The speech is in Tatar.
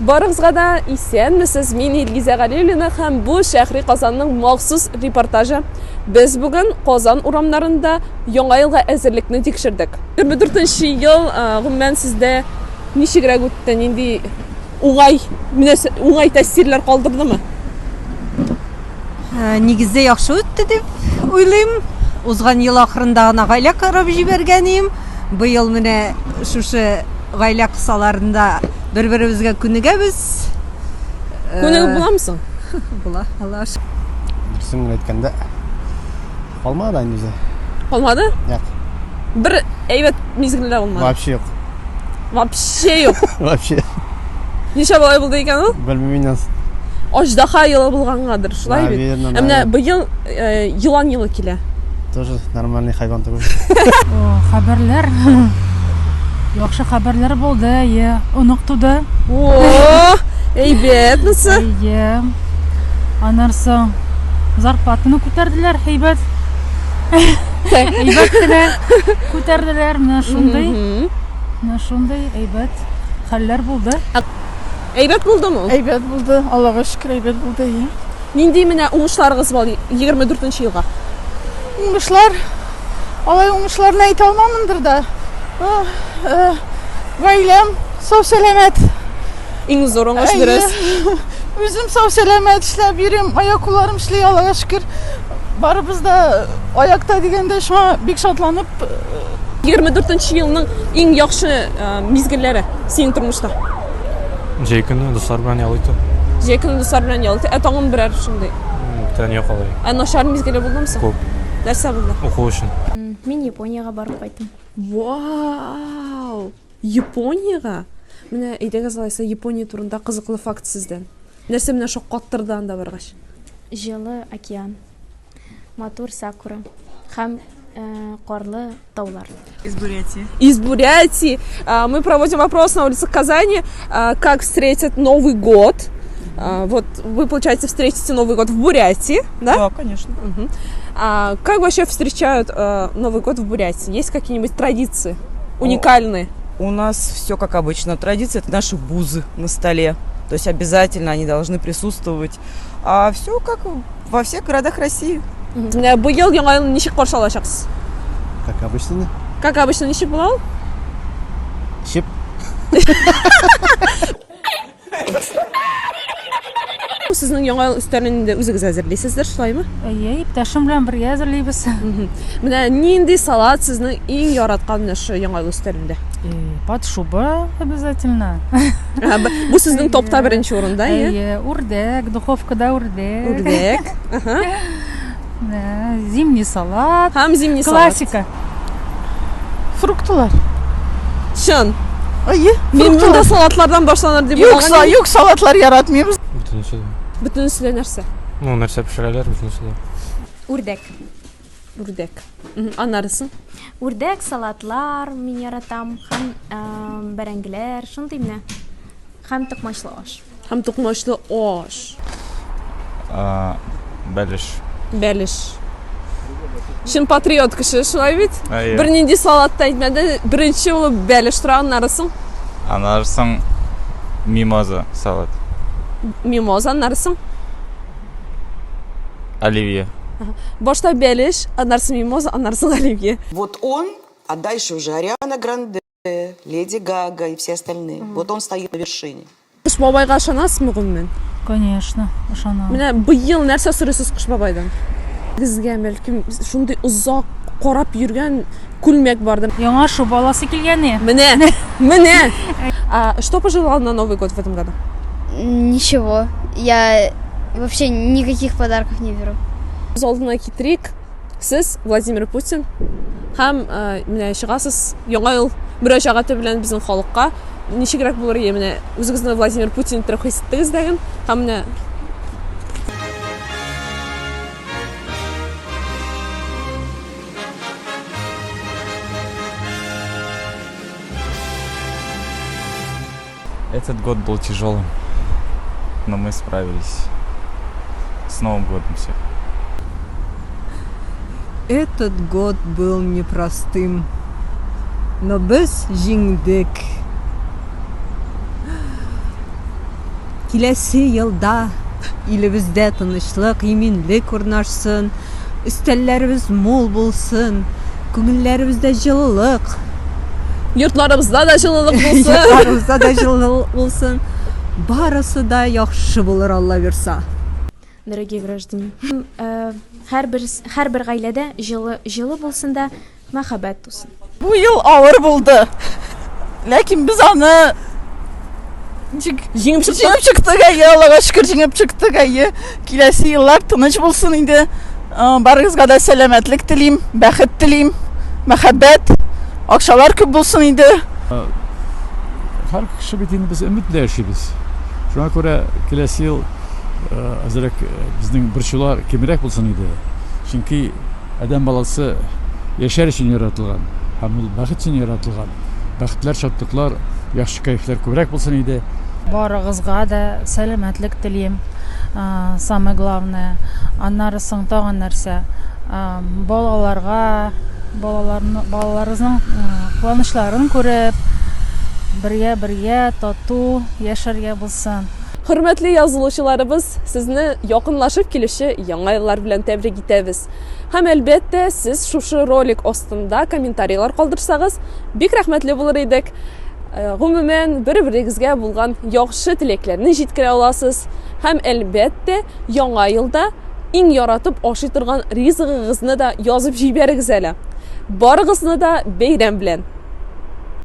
Барыңызға да исәнмесез, мен Илгизә Галиуллина һәм бу Шәһри Казанның махсус репортажы. Без бүген Казан урамнарында яңа елга әзерлекне тикшердек. 24нче ел гомумән сездә ничегрәк үтте, нинди уңай тәэсирләр калдырдымы? Нигездә яхшы үтте дип уйлыйм. Узган ел ахырында гына гаилә карап җибәргән идем. Быел менә шушы гаилә кысаларында бер-беребезгә күнегәбез. Күнегеп буламысың? Була, Аллаһ. Дөресен әйткәндә калмады инде. Калмады? Юк. Бер әйбәт мизгелләр булмады. Вообще юк. Вообще юк. Вообще. Ничә балай булды икән ул? Белмим. Аждаһа елы булгангадыр, шулай бит. Наверное, Менә быел елан елы килә. Тоже нормальный хайван түгел. Хәбәрләр. Яхшы хәбәрләр булды, оныктыды. О, әйбәт нәрсә? Анарсы зарплатаны күтәрделәр, әйбәт. Әйбәт кенә күтәрделәр, менә шундый. Менә шундый әйбәт хәлләр булды. Әйбәт булдымы? Әйбәт булды, Аллага шөкер, әйбәт булды. Нинди менә уңышларыгыз бар 24нче елга? Уңышлар, алай уңышларны әйтә алмамындыр да. Гаиләм сау-сәламәт. Иң зур уңыш дөрес. Үзем сау-сәламәт эшләп йөрим, аяк-кулларым эшли, Аллага шөкер. Барыбыз да аякта дигәндә шуңа бик шатланып. 24нче елның иң яхшы мизгелләре синең тормышта? Җәй көне дуслар белән ял итү. Җәй көне дуслар белән ял итү. Тагын берәр шундый. Тән юк алай. Начар мизгеле булдымы соң? Күп. Нәрсә булды? Уку өчен. Мин Япониягә барып кайттым. Вау! Япониягә? Менә әйдәгез алайса Япония турында кызыклы факт сездән. Нәрсә менә шаккаттырды анда баргач? Җылы океан, матур сакура һәм карлы таулар. Из Бурятии. Мы проводим опрос на улице Казани. Как встретят Новый год? Вот вы, получается, встретите Новый год в Бурятии, да? Да, конечно. Как вообще встречают Новый год в Бурятии? Есть какие-нибудь традиции уникальные? У нас все как обычно. Традиция — это наши бузы на столе. То есть обязательно они должны присутствовать. А все как во всех городах России. Быел яңа елны ничек каршы алачаксыз? Как обычно. Как обычно ничек була ул? Чип. Сезнең яңа ел өстәлен инде үзегез әзерлисездер, шулаймы? Иптәшем белән бергә әзерлибез. Менә нинди салат сезнең иң яраткан шу яңа ел өстәлендә? Под шуба обязательно. Бу сезнең топта беренче урында, Үрдәк, духовкада үрдәк. Үрдәк. Зимний салат. Һәм зимний салат. Классика. Фруктылар. Чын. Әйе, Мен монда салатлардан башланыр дип уйлаган. Юк, салатлар яратмыйбыз. Бөтенесе нәрсә? Ну, нәрсә пешерәләр бөтенесе. Үрдәк. Үрдәк. Анарысын? Үрдәк, салатлар мин яратам һәм бәрәңгеләр, шундый менә. Һәм токмачлы аш. Һәм тукмачлы аш. Бәлеш. Бәлеш. Шын патриот кеше, шулай бит? Әйе. Бер нинди салат та әйтмәде, беренче ул бәлеш тора, анарысын? Анарсын мимоза салат. Мимоза, анарысын? Оливье. Башта бәлеш, анарысын мимоза, анарысын оливье. Вот он, а дальше уже Ариана Гранде, Леди Гага и все остальные. Вот он стоит на вершине. Кыш бабайга ышанасызмы гомумән? Конечно, ышанам. Менә быел нәрсә сорыйсыз Кыш бабайдан? Безгә бәлкем шундый узак карап йөргән күлмәк барды. Яңа шу баласы килгәне. Менә. Что пожелал на Новый год в этом году? Ничего. Я вообще никаких подарков не беру. Үз алдына китерик. Сез Владимир Путин һәм менә чыгасыз яңа ел мөрәҗәгате белән безнең халыкка. Ничегрәк булыр ие менә үзегезне Владимир Путин итеп хис иттегез дәген һәм менә Этот год был тяжелым, но мы справились. С Новым годом всех. Этот год был непростым, но без жиңдек. Киләсе елда илебездә тынычлык, иминлек урнашсын, өстәлләребез мул булсын, күңелләребездә җылылык, Йортларыбызда да җылылык булсын. йортларыбызда да җылылык булсын. Барысы да яхшы булыр, Алла бирса. Дорогие граждане, һәрбер гаиләдә җылы булсын да мәхәббәт тусын. Бу ел авыр булды. Ләкин без аны Җиңеп чыктык. җиңеп чыктык, Аллага шөкер җиңеп чыктык. Киләсе еллар тыныч булсын инде. Барыгызга да сәламәтлек телим, бәхет телим, мәхәббәт, акчалар күп булсын инде. Һәр кеше бит инде без өмет белән яшибез. Шуңа күрә киләсе ел әзрәк безнең борчулар кимрәк булсын иде. Чөнки адәм баласы яшәр өчен яратылган, һәм ул бәхет өчен яратылган. Бәхетләр, шатлыклар, яхшы кайфлар күбрәк булсын иде. Барыгызга да сәламәтлек телим. Самое главное, аннары соң тагын нәрсә, балаларның куанычларын күреп, бергә тату яшәргә булсын. Хөрмәтле язылучыларыбыз, сезне якынлашып килүче яңа еллар белән тәбрик итәбез. Һәм әлбәттә, сез шушы ролик астында комментарийлар калдырсагыз, бик рәхмәтле булыр идек. Гомумән, бер-берегезгә булган яхшы теләкләрне җиткерә аласыз. Һәм әлбәттә, яңа елда иң яратып ашый торган ризыгыгызны да язып җибәрегез әле. Барыгызны да бәйрәм белән.